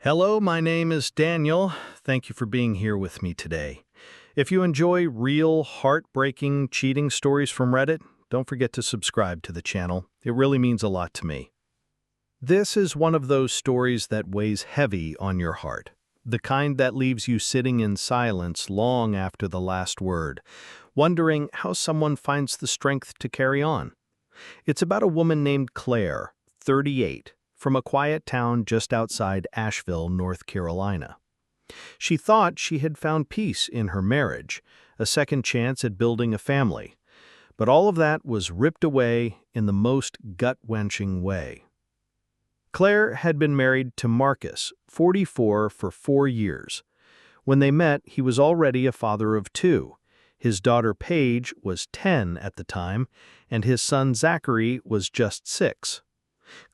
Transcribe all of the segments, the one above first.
Hello, my name is Daniel. Thank you for being here with me today. If you enjoy real, heartbreaking, cheating stories from Reddit, don't forget to subscribe to the channel. It really means a lot to me. This is one of those stories that weighs heavy on your heart. The kind that leaves you sitting in silence long after the last word, wondering how someone finds the strength to carry on. It's about a woman named Claire, 38, from a quiet town just outside Asheville, North Carolina. She thought she had found peace in her marriage, a second chance at building a family. But all of that was ripped away in the most gut-wrenching way. Claire had been married to Marcus, 44, for 4 years. When they met, he was already a father of 2. His daughter Paige was 10 at the time, and his son Zachary was just 6.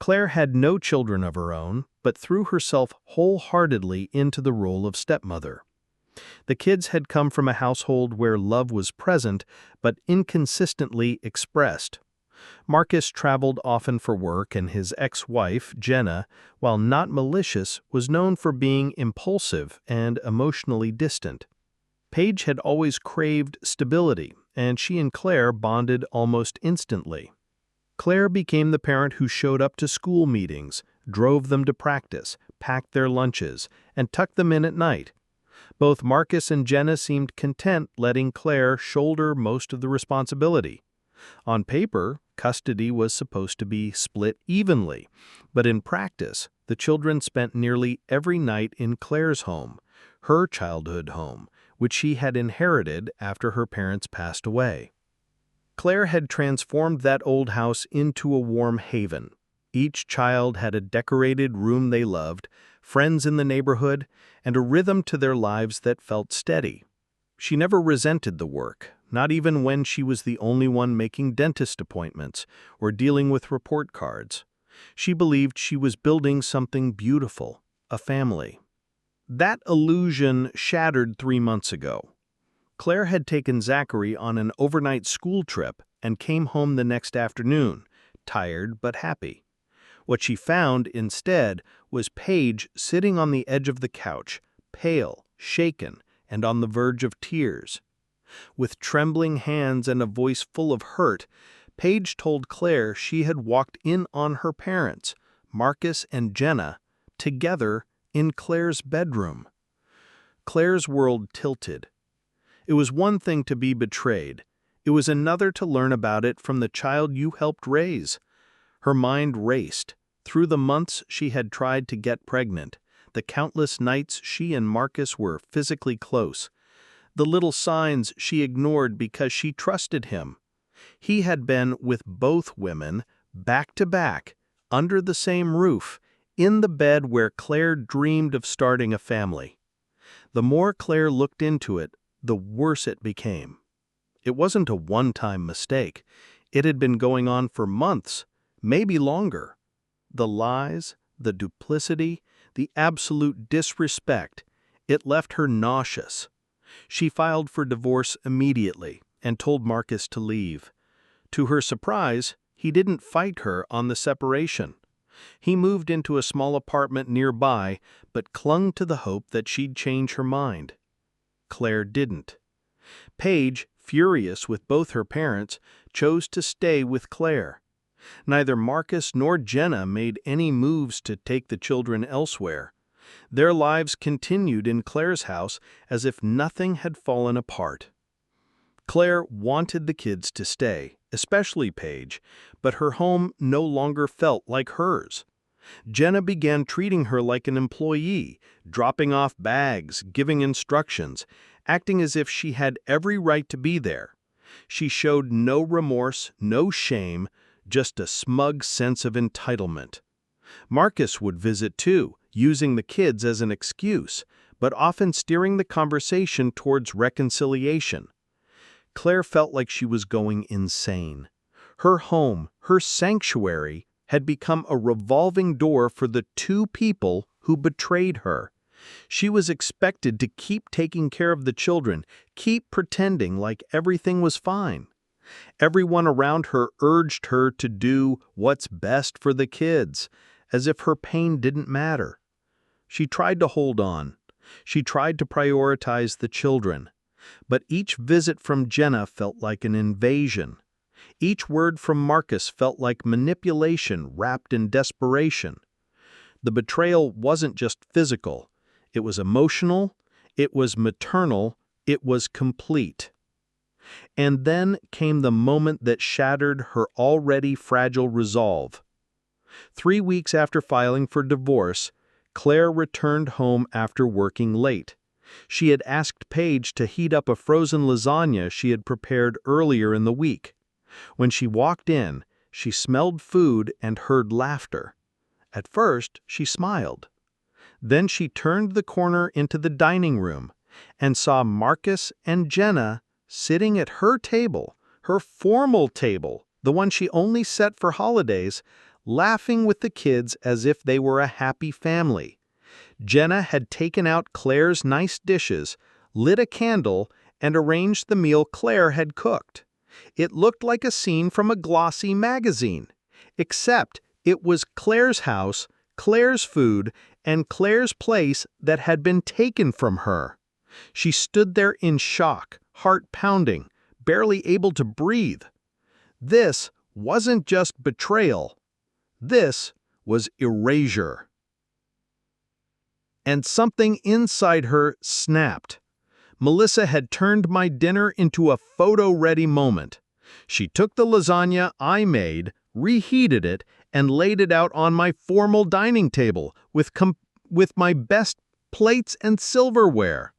Claire had no children of her own, but threw herself wholeheartedly into the role of stepmother. The kids had come from a household where love was present, but inconsistently expressed. Marcus traveled often for work, and his ex-wife, Jenna, while not malicious, was known for being impulsive and emotionally distant. Paige had always craved stability, and she and Claire bonded almost instantly. Claire became the parent who showed up to school meetings, drove them to practice, packed their lunches, and tucked them in at night. Both Marcus and Jenna seemed content letting Claire shoulder most of the responsibility. On paper, custody was supposed to be split evenly, but in practice, the children spent nearly every night in Claire's home, her childhood home, which she had inherited after her parents passed away. Claire had transformed that old house into a warm haven. Each child had a decorated room they loved, friends in the neighborhood, and a rhythm to their lives that felt steady. She never resented the work, not even when she was the only one making dentist appointments or dealing with report cards. She believed she was building something beautiful, a family. That illusion shattered 3 months ago. Claire had taken Zachary on an overnight school trip and came home the next afternoon, tired but happy. What she found instead was Paige sitting on the edge of the couch, pale, shaken, and on the verge of tears. With trembling hands and a voice full of hurt, Paige told Claire she had walked in on her parents, Marcus and Jenna, together in Claire's bedroom. Claire's world tilted. It was one thing to be betrayed. It was another to learn about it from the child you helped raise. Her mind raced through the months she had tried to get pregnant, the countless nights she and Marcus were physically close, the little signs she ignored because she trusted him. He had been with both women, back to back, under the same roof, in the bed where Claire dreamed of starting a family. The more Claire looked into it, the worse it became. It wasn't a one-time mistake. It had been going on for months, maybe longer. The lies, the duplicity, the absolute disrespect, it left her nauseous. She filed for divorce immediately and told Marcus to leave. To her surprise, he didn't fight her on the separation. He moved into a small apartment nearby, but clung to the hope that she'd change her mind. Claire didn't. Paige, furious with both her parents, chose to stay with Claire. Neither Marcus nor Jenna made any moves to take the children elsewhere. Their lives continued in Claire's house as if nothing had fallen apart. Claire wanted the kids to stay, especially Paige, but her home no longer felt like hers. Jenna began treating her like an employee, dropping off bags, giving instructions, acting as if she had every right to be there. She showed no remorse, no shame, just a smug sense of entitlement. Marcus would visit too, using the kids as an excuse, but often steering the conversation towards reconciliation. Claire felt like she was going insane. Her home, her sanctuary, had become a revolving door for the 2 people who betrayed her. She was expected to keep taking care of the children, keep pretending like everything was fine. Everyone around her urged her to do what's best for the kids, as if her pain didn't matter. She tried to hold on. She tried to prioritize the children. But each visit from Jenna felt like an invasion. Each word from Marcus felt like manipulation wrapped in desperation. The betrayal wasn't just physical. It was emotional, it was maternal, it was complete. And then came the moment that shattered her already fragile resolve. 3 weeks after filing for divorce, Claire returned home after working late. She had asked Paige to heat up a frozen lasagna she had prepared earlier in the week. When she walked in, she smelled food and heard laughter. At first, she smiled. Then she turned the corner into the dining room and saw Marcus and Jenna sitting at her table, her formal table, the one she only set for holidays, laughing with the kids as if they were a happy family. Jenna had taken out Claire's nice dishes, lit a candle, and arranged the meal Claire had cooked. It looked like a scene from a glossy magazine, except it was Claire's house, Claire's food, and Claire's place that had been taken from her. She stood there in shock, heart pounding, barely able to breathe. This wasn't just betrayal. This was erasure. And something inside her snapped. Melissa had turned my dinner into a photo-ready moment. She took the lasagna I made, reheated it, and laid it out on my formal dining table with my best plates and silverware.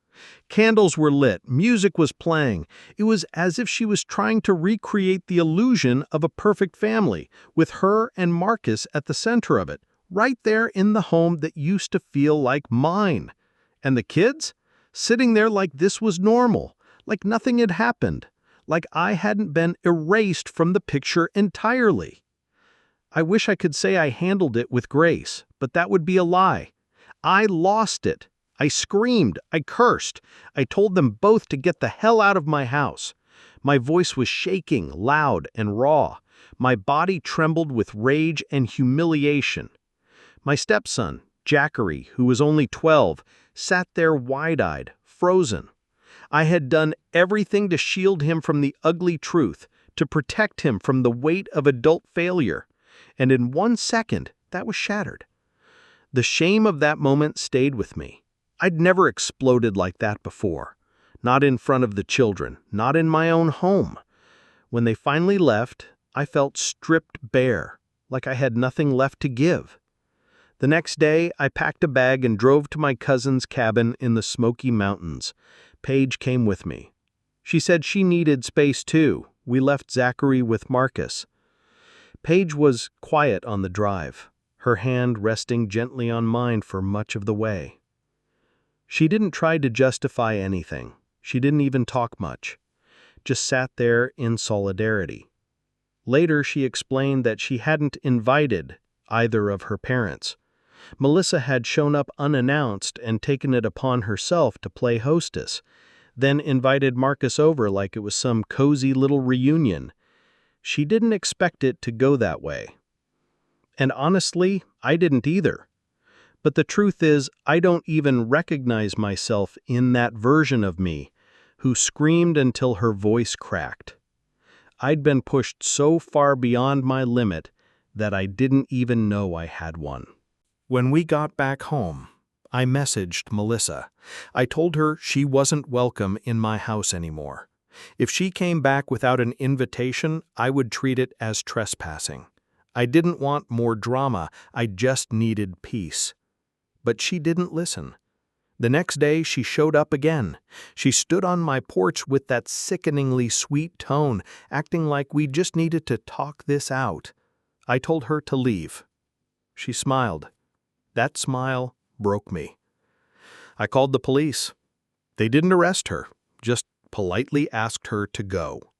Candles were lit, music was playing. It was as if she was trying to recreate the illusion of a perfect family, with her and Marcus at the center of it, right there in the home that used to feel like mine. And the kids? Sitting there like this was normal, like nothing had happened, like I hadn't been erased from the picture entirely. I wish I could say I handled it with grace, but that would be a lie. I lost it. I screamed. I cursed. I told them both to get the hell out of my house. My voice was shaking, loud and raw. My body trembled with rage and humiliation. My stepson, Jackery, who was only 12, sat there wide-eyed, frozen. I had done everything to shield him from the ugly truth, to protect him from the weight of adult failure. And in 1 second, that was shattered. The shame of that moment stayed with me. I'd never exploded like that before. Not in front of the children, not in my own home. When they finally left, I felt stripped bare, like I had nothing left to give. The next day, I packed a bag and drove to my cousin's cabin in the Smoky Mountains. Paige came with me. She said she needed space too. We left Zachary with Marcus. Paige was quiet on the drive, her hand resting gently on mine for much of the way. She didn't try to justify anything. She didn't even talk much. Just sat there in solidarity. Later, she explained that she hadn't invited either of her parents. Melissa had shown up unannounced and taken it upon herself to play hostess, then invited Marcus over like it was some cozy little reunion. She didn't expect it to go that way. And honestly, I didn't either. But the truth is, I don't even recognize myself in that version of me, who screamed until her voice cracked. I'd been pushed so far beyond my limit that I didn't even know I had one. When we got back home, I messaged Melissa. I told her she wasn't welcome in my house anymore. If she came back without an invitation, I would treat it as trespassing. I didn't want more drama, I just needed peace. But she didn't listen. The next day, she showed up again. She stood on my porch with that sickeningly sweet tone, acting like we just needed to talk this out. I told her to leave. She smiled. That smile broke me. I called the police. They didn't arrest her, just politely asked her to go.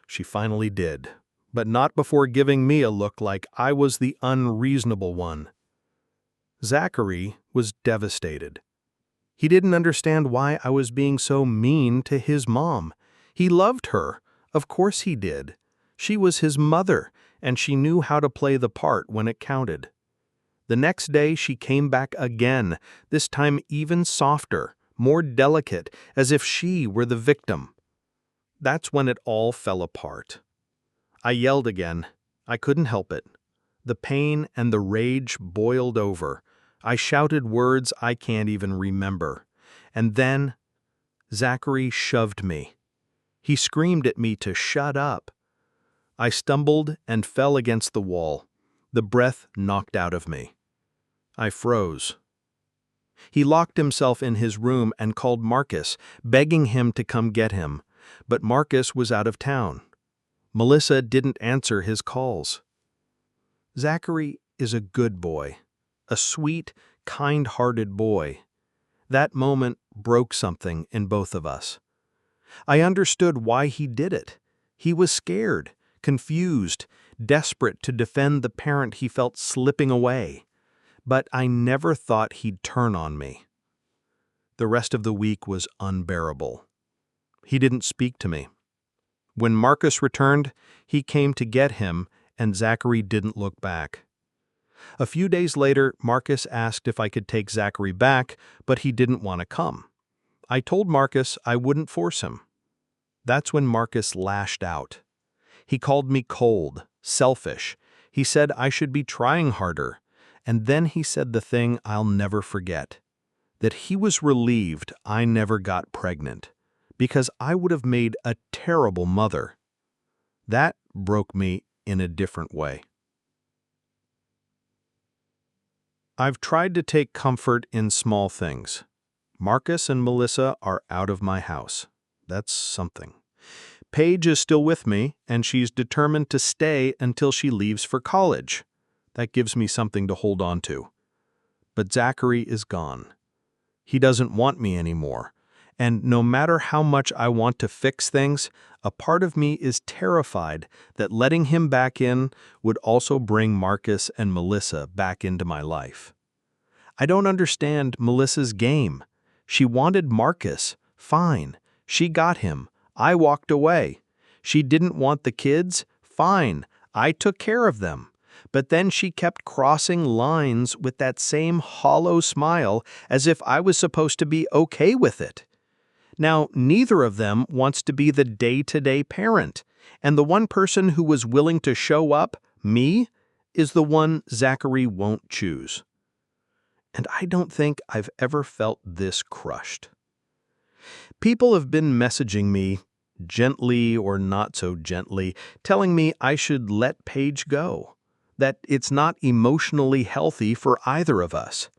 She finally did, but not before giving me a look like I was the unreasonable one. Zachary was devastated. He didn't understand why I was being so mean to his mom. He loved her. Of course he did. She was his mother, and she knew how to play the part when it counted. The next day she came back again, this time even softer, more delicate, as if she were the victim. That's when it all fell apart. I yelled again. I couldn't help it. The pain and the rage boiled over. I shouted words I can't even remember. And then Zachary shoved me. He screamed at me to shut up. I stumbled and fell against the wall, the breath knocked out of me. I froze. He locked himself in his room and called Marcus, begging him to come get him. But Marcus was out of town. Melissa didn't answer his calls. Zachary is a good boy, a sweet, kind-hearted boy. That moment broke something in both of us. I understood why he did it. He was scared, confused, desperate to defend the parent he felt slipping away. But I never thought he'd turn on me. The rest of the week was unbearable. He didn't speak to me. When Marcus returned, he came to get him, and Zachary didn't look back. A few days later, Marcus asked if I could take Zachary back, but he didn't want to come. I told Marcus I wouldn't force him. That's when Marcus lashed out. He called me cold, selfish. He said I should be trying harder. And then he said the thing I'll never forget, that he was relieved I never got pregnant, because I would have made a terrible mother. That broke me in a different way. I've tried to take comfort in small things. Marcus and Melissa are out of my house. That's something. Paige is still with me, and she's determined to stay until she leaves for college. That gives me something to hold on to. But Zachary is gone. He doesn't want me anymore. And no matter how much I want to fix things, a part of me is terrified that letting him back in would also bring Marcus and Melissa back into my life. I don't understand Melissa's game. She wanted Marcus. Fine. She got him. I walked away. She didn't want the kids. Fine. I took care of them. But then she kept crossing lines with that same hollow smile as if I was supposed to be okay with it. Now, neither of them wants to be the day-to-day parent, and the one person who was willing to show up, me, is the one Zachary won't choose. And I don't think I've ever felt this crushed. People have been messaging me, gently or not so gently, telling me I should let Paige go. That it's not emotionally healthy for either of us,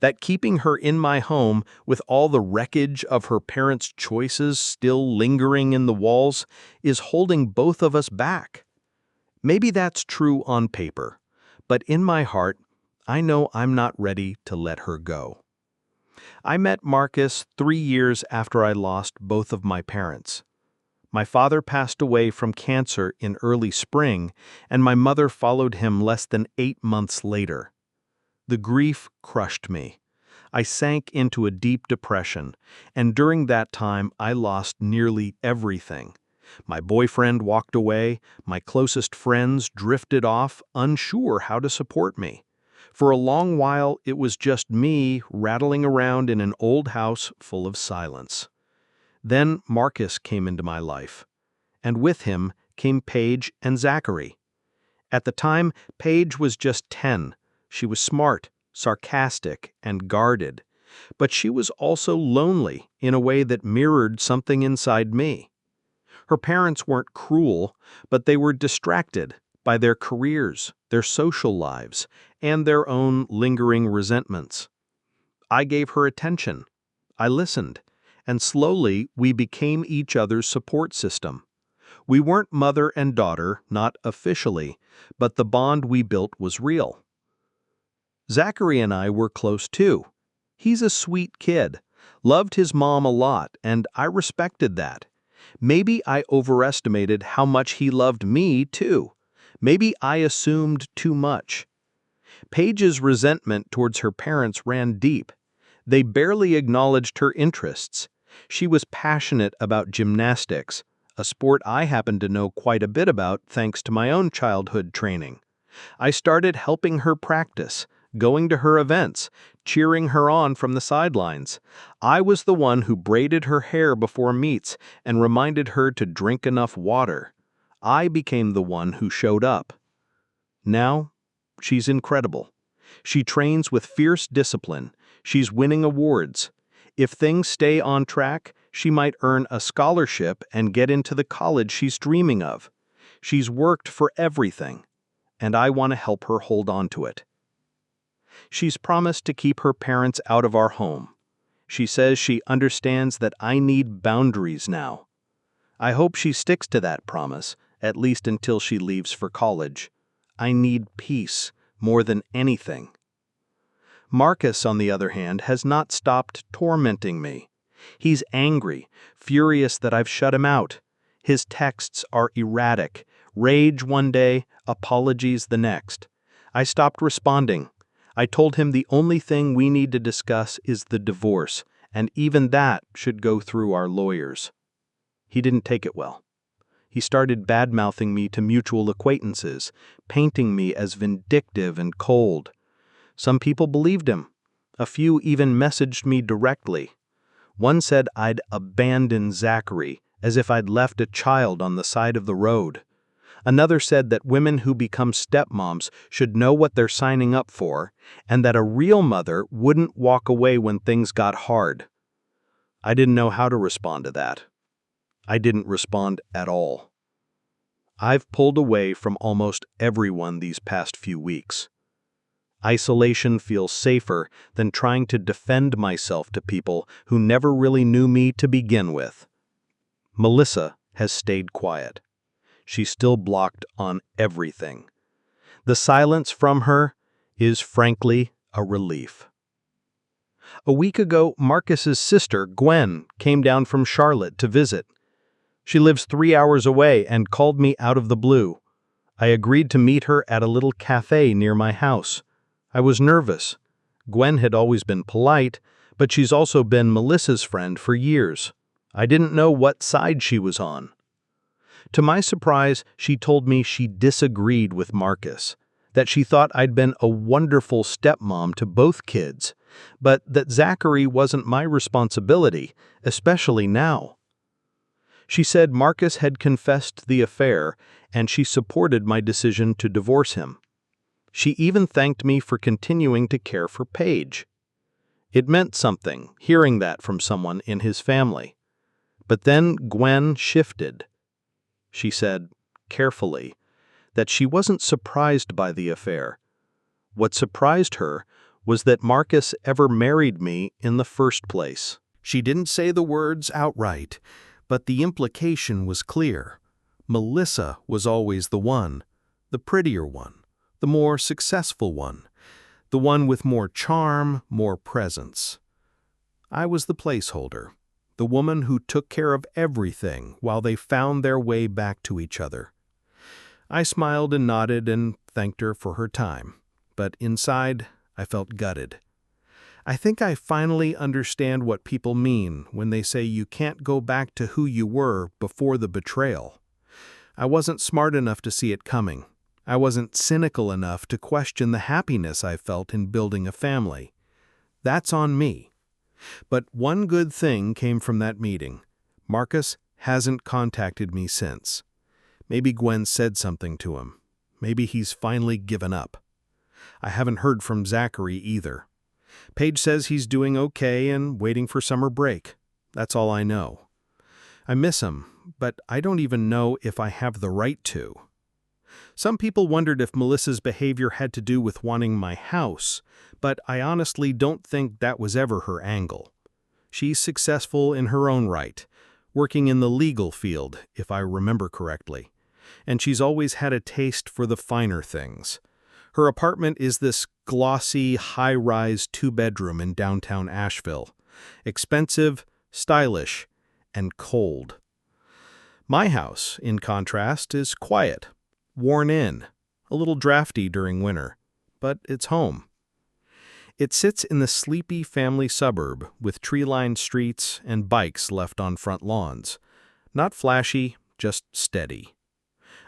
that keeping her in my home with all the wreckage of her parents' choices still lingering in the walls is holding both of us back. Maybe that's true on paper, but in my heart, I know I'm not ready to let her go. I met Marcus 3 years after I lost both of my parents. My father passed away from cancer in early spring, and my mother followed him less than 8 months later. The grief crushed me. I sank into a deep depression, and during that time I lost nearly everything. My boyfriend walked away, my closest friends drifted off, unsure how to support me. For a long while it was just me rattling around in an old house full of silence. Then Marcus came into my life, and with him came Paige and Zachary. At the time, Paige was just 10. She was smart, sarcastic, and guarded, but she was also lonely in a way that mirrored something inside me. Her parents weren't cruel, but they were distracted by their careers, their social lives, and their own lingering resentments. I gave her attention. I listened. And slowly we became each other's support system. We weren't mother and daughter, not officially, but the bond we built was real. Zachary and I were close too. He's a sweet kid, loved his mom a lot, and I respected that. Maybe I overestimated how much he loved me too. Maybe I assumed too much. Paige's resentment towards her parents ran deep. They barely acknowledged her interests. She was passionate about gymnastics, a sport I happen to know quite a bit about thanks to my own childhood training. I started helping her practice, going to her events, cheering her on from the sidelines. I was the one who braided her hair before meets and reminded her to drink enough water. I became the one who showed up. Now, she's incredible. She trains with fierce discipline. She's winning awards. If things stay on track, she might earn a scholarship and get into the college she's dreaming of. She's worked for everything, and I want to help her hold on to it. She's promised to keep her parents out of our home. She says she understands that I need boundaries now. I hope she sticks to that promise, at least until she leaves for college. I need peace more than anything. Marcus, on the other hand, has not stopped tormenting me. He's angry, furious that I've shut him out. His texts are erratic. Rage one day, apologies the next. I stopped responding. I told him the only thing we need to discuss is the divorce, and even that should go through our lawyers. He didn't take it well. He started bad-mouthing me to mutual acquaintances, painting me as vindictive and cold. Some people believed him. A few even messaged me directly. One said I'd abandoned Zachary, as if I'd left a child on the side of the road. Another said that women who become stepmoms should know what they're signing up for, and that a real mother wouldn't walk away when things got hard. I didn't know how to respond to that. I didn't respond at all. I've pulled away from almost everyone these past few weeks. Isolation feels safer than trying to defend myself to people who never really knew me to begin with. Melissa has stayed quiet. She's still blocked on everything. The silence from her is, frankly, a relief. A week ago, Marcus's sister, Gwen, came down from Charlotte to visit. She lives 3 hours away and called me out of the blue. I agreed to meet her at a little cafe near my house. I was nervous. Gwen had always been polite, but she's also been Melissa's friend for years. I didn't know what side she was on. To my surprise, she told me she disagreed with Marcus, that she thought I'd been a wonderful stepmom to both kids, but that Zachary wasn't my responsibility, especially now. She said Marcus had confessed the affair, and she supported my decision to divorce him. She even thanked me for continuing to care for Paige. It meant something, hearing that from someone in his family. But then Gwen shifted. She said, carefully, that she wasn't surprised by the affair. What surprised her was that Marcus ever married me in the first place. She didn't say the words outright, but the implication was clear. Melissa was always the one, the prettier one, the more successful one, the one with more charm, more presence. I was the placeholder, the woman who took care of everything while they found their way back to each other. I smiled and nodded and thanked her for her time, but inside I felt gutted. I think I finally understand what people mean when they say you can't go back to who you were before the betrayal. I wasn't smart enough to see it coming. I wasn't cynical enough to question the happiness I felt in building a family. That's on me. But one good thing came from that meeting. Marcus hasn't contacted me since. Maybe Gwen said something to him. Maybe he's finally given up. I haven't heard from Zachary either. Paige says he's doing okay and waiting for summer break. That's all I know. I miss him, but I don't even know if I have the right to. Some people wondered if Melissa's behavior had to do with wanting my house, but I honestly don't think that was ever her angle. She's successful in her own right, working in the legal field, if I remember correctly, and she's always had a taste for the finer things. Her apartment is this glossy, high-rise 2-bedroom in downtown Asheville. Expensive, stylish, and cold. My house, in contrast, is quiet, worn in, a little drafty during winter, but it's home. It sits in the sleepy family suburb with tree-lined streets and bikes left on front lawns. Not flashy, just steady.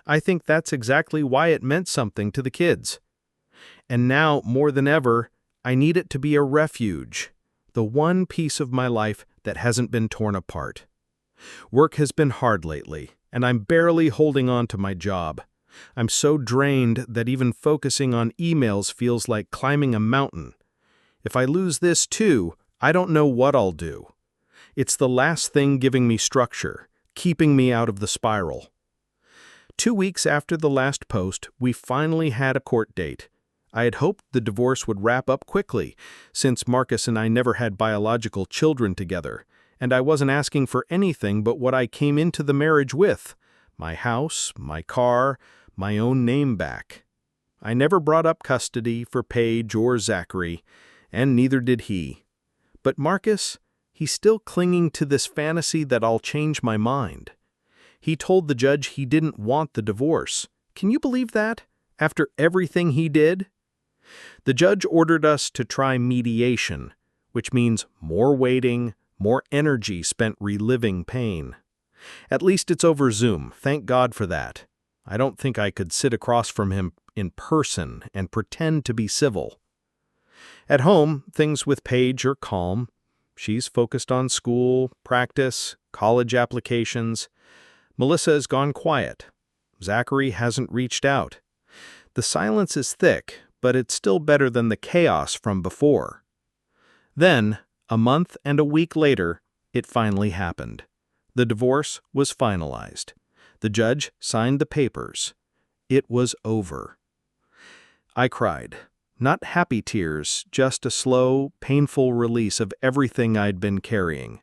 I think that's exactly why it meant something to the kids. And now, more than ever, I need it to be a refuge, the one piece of my life that hasn't been torn apart. Work has been hard lately, and I'm barely holding on to my job. I'm so drained that even focusing on emails feels like climbing a mountain. If I lose this too, I don't know what I'll do. It's the last thing giving me structure, keeping me out of the spiral. 2 weeks after the last post, we finally had a court date. I had hoped the divorce would wrap up quickly, since Marcus and I never had biological children together, and I wasn't asking for anything but what I came into the marriage with: my house, my car, my own name back. I never brought up custody for Paige or Zachary, and neither did he. But Marcus, he's still clinging to this fantasy that I'll change my mind. He told the judge he didn't want the divorce. Can you believe that? After everything he did? The judge ordered us to try mediation, which means more waiting, more energy spent reliving pain. At least it's over Zoom, thank God for that. I don't think I could sit across from him in person and pretend to be civil. At home, things with Paige are calm. She's focused on school, practice, college applications. Melissa has gone quiet. Zachary hasn't reached out. The silence is thick, but it's still better than the chaos from before. Then, a month and a week later, it finally happened. The divorce was finalized. The judge signed the papers. It was over. I cried. Not happy tears, just a slow, painful release of everything I'd been carrying.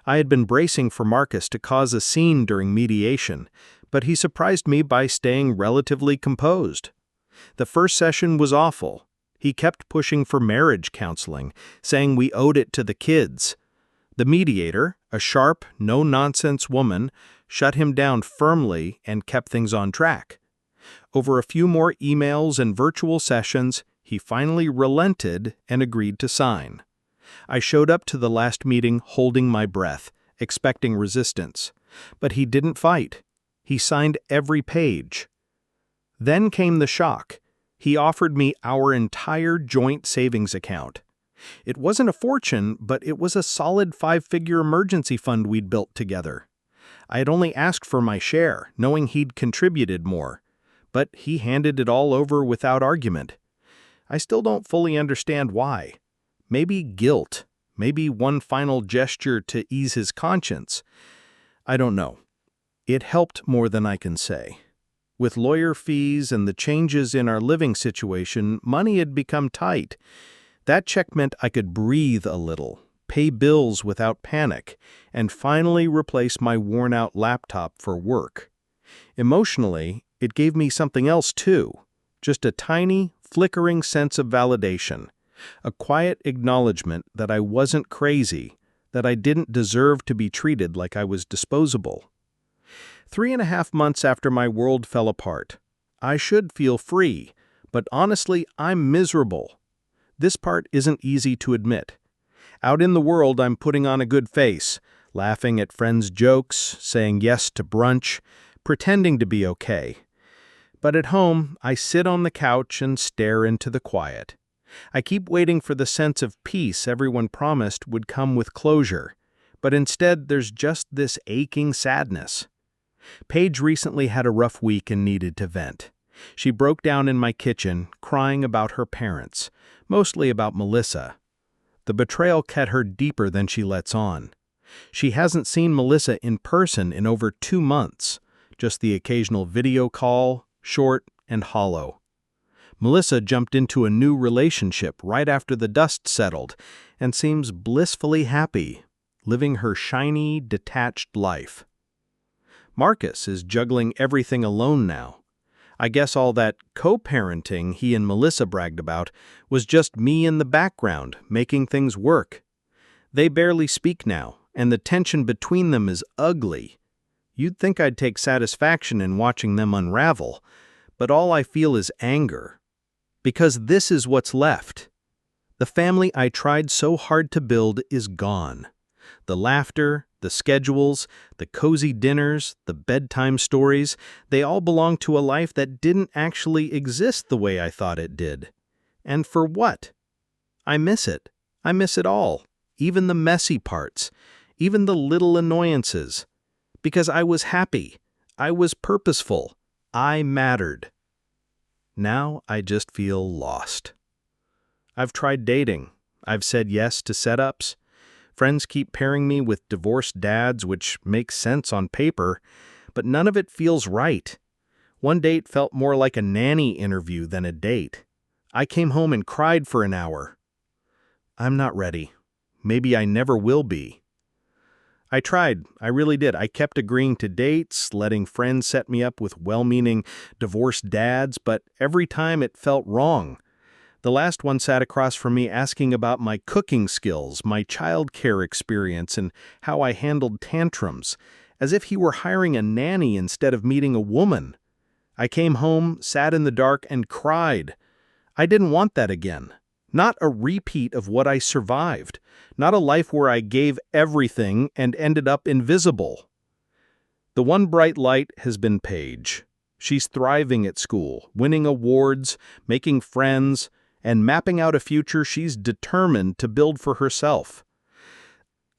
I had been bracing for Marcus to cause a scene during mediation, but he surprised me by staying relatively composed. The first session was awful. He kept pushing for marriage counseling, saying we owed it to the kids. The mediator, a sharp, no-nonsense woman, shut him down firmly and kept things on track. Over a few more emails and virtual sessions, he finally relented and agreed to sign. I showed up to the last meeting holding my breath, expecting resistance. But he didn't fight. He signed every page. Then came the shock. He offered me our entire joint savings account. It wasn't a fortune, but it was a solid 5-figure emergency fund we'd built together. I had only asked for my share, knowing he'd contributed more. But he handed it all over without argument. I still don't fully understand why. Maybe guilt, maybe one final gesture to ease his conscience. I don't know. It helped more than I can say. With lawyer fees and the changes in our living situation, money had become tight. That check meant I could breathe a little, pay bills without panic, and finally replace my worn-out laptop for work. Emotionally, it gave me something else too, just a tiny, flickering sense of validation, a quiet acknowledgement that I wasn't crazy, that I didn't deserve to be treated like I was disposable. 3.5 months after my world fell apart. I should feel free, but honestly, I'm miserable. This part isn't easy to admit. Out in the world, I'm putting on a good face, laughing at friends' jokes, saying yes to brunch, pretending to be okay. But at home, I sit on the couch and stare into the quiet. I keep waiting for the sense of peace everyone promised would come with closure, but instead there's just this aching sadness. Paige recently had a rough week and needed to vent. She broke down in my kitchen, crying about her parents, mostly about Melissa. The betrayal cut her deeper than she lets on. She hasn't seen Melissa in person in over 2 months, just the occasional video call, short and hollow. Melissa jumped into a new relationship right after the dust settled and seems blissfully happy, living her shiny, detached life. Marcus is juggling everything alone now. I guess all that co-parenting he and Melissa bragged about was just me in the background, making things work. They barely speak now, and the tension between them is ugly. You'd think I'd take satisfaction in watching them unravel, but all I feel is anger. Because this is what's left. The family I tried so hard to build is gone. The laughter, the schedules, the cozy dinners, the bedtime stories, they all belong to a life that didn't actually exist the way I thought it did. And for what? I miss it. I miss it all. Even the messy parts. Even the little annoyances. Because I was happy. I was purposeful. I mattered. Now I just feel lost. I've tried dating. I've said yes to setups. Friends keep pairing me with divorced dads, which makes sense on paper, but none of it feels right. One date felt more like a nanny interview than a date. I came home and cried for an hour. I'm not ready. Maybe I never will be. I tried. I really did. I kept agreeing to dates, letting friends set me up with well-meaning divorced dads, but every time it felt wrong. The last one sat across from me asking about my cooking skills, my childcare experience, and how I handled tantrums, as if he were hiring a nanny instead of meeting a woman. I came home, sat in the dark, and cried. I didn't want that again. Not a repeat of what I survived. Not a life where I gave everything and ended up invisible. The one bright light has been Paige. She's thriving at school, winning awards, making friends, and mapping out a future she's determined to build for herself.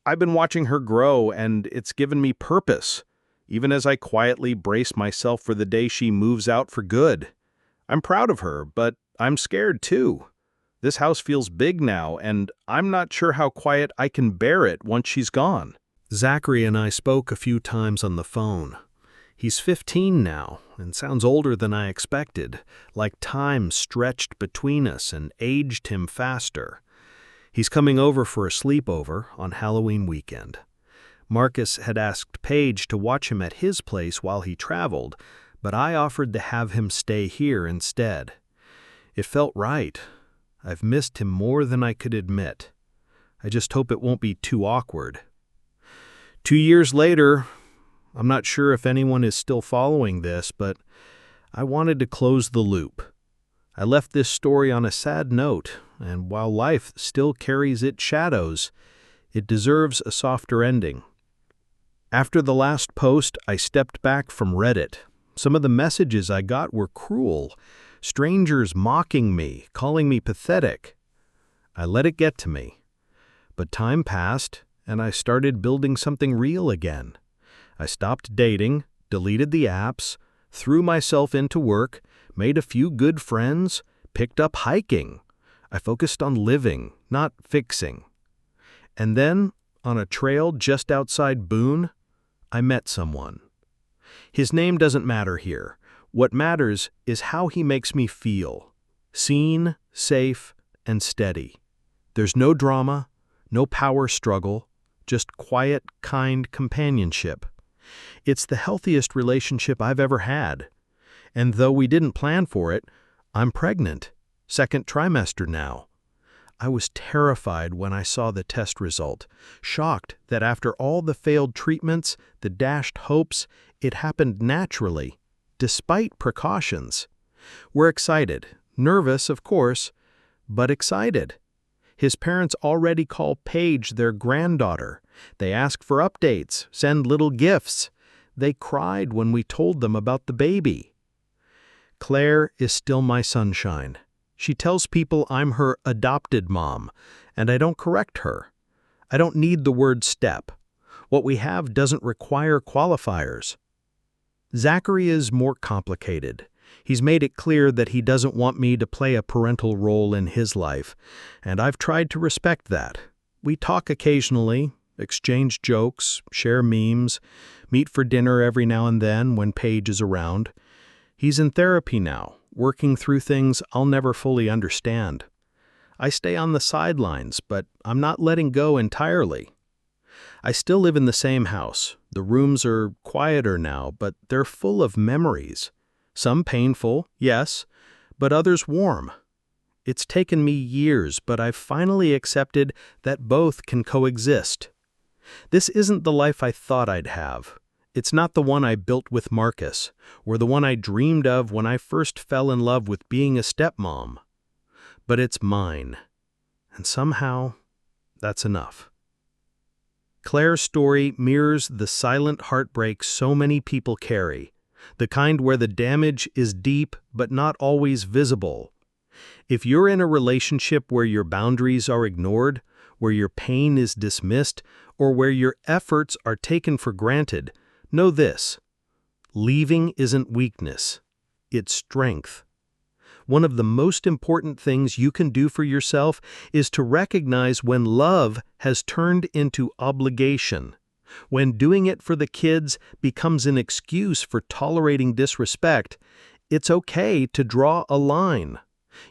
I've been watching her grow, and it's given me purpose, even as I quietly brace myself for the day she moves out for good. I'm proud of her, but I'm scared too. This house feels big now, and I'm not sure how quiet I can bear it once she's gone. Zachary and I spoke a few times on the phone. He's 15 now, and sounds older than I expected, like time stretched between us and aged him faster. He's coming over for a sleepover on Halloween weekend. Marcus had asked Paige to watch him at his place while he traveled, but I offered to have him stay here instead. It felt right. I've missed him more than I could admit. I just hope it won't be too awkward. 2 years later, I'm not sure if anyone is still following this, but I wanted to close the loop. I left this story on a sad note, and while life still carries its shadows, it deserves a softer ending. After the last post, I stepped back from Reddit. Some of the messages I got were cruel. Strangers mocking me, calling me pathetic. I let it get to me. But time passed, and I started building something real again. I stopped dating, deleted the apps, threw myself into work, made a few good friends, picked up hiking. I focused on living, not fixing. And then, on a trail just outside Boone, I met someone. His name doesn't matter here. What matters is how he makes me feel. Seen, safe, and steady. There's no drama, no power struggle, just quiet, kind companionship. It's the healthiest relationship I've ever had. And though we didn't plan for it, I'm pregnant. Second trimester now. I was terrified when I saw the test result, shocked that after all the failed treatments, the dashed hopes, it happened naturally, despite precautions. We're excited, nervous, of course, but excited. His parents already call Paige their granddaughter. They ask for updates, send little gifts. They cried when we told them about the baby. Claire is still my sunshine. She tells people I'm her adopted mom, and I don't correct her. I don't need the word step. What we have doesn't require qualifiers. Zachary is more complicated. He's made it clear that he doesn't want me to play a parental role in his life, and I've tried to respect that. We talk occasionally, exchange jokes, share memes, meet for dinner every now and then when Paige is around. He's in therapy now, working through things I'll never fully understand. I stay on the sidelines, but I'm not letting go entirely. I still live in the same house. The rooms are quieter now, but they're full of memories. Some painful, yes, but others warm. It's taken me years, but I've finally accepted that both can coexist. This isn't the life I thought I'd have. It's not the one I built with Marcus, or the one I dreamed of when I first fell in love with being a stepmom. But it's mine. And somehow, that's enough. Claire's story mirrors the silent heartbreak so many people carry, the kind where the damage is deep but not always visible. If you're in a relationship where your boundaries are ignored, where your pain is dismissed, or where your efforts are taken for granted, know this: leaving isn't weakness, it's strength. One of the most important things you can do for yourself is to recognize when love has turned into obligation, when doing it for the kids becomes an excuse for tolerating disrespect. It's okay to draw a line.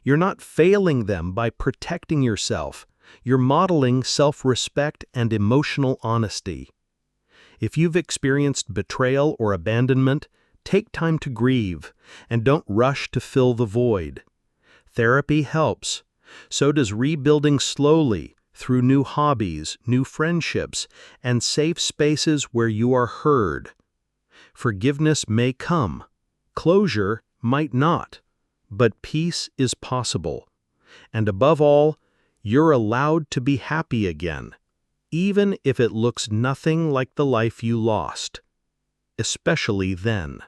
You're not failing them by protecting yourself. You're modeling self-respect and emotional honesty. If you've experienced betrayal or abandonment, take time to grieve, and don't rush to fill the void. Therapy helps. So does rebuilding slowly through new hobbies, new friendships, and safe spaces where you are heard. Forgiveness may come. Closure might not. But peace is possible. And above all, you're allowed to be happy again, even if it looks nothing like the life you lost. Especially then.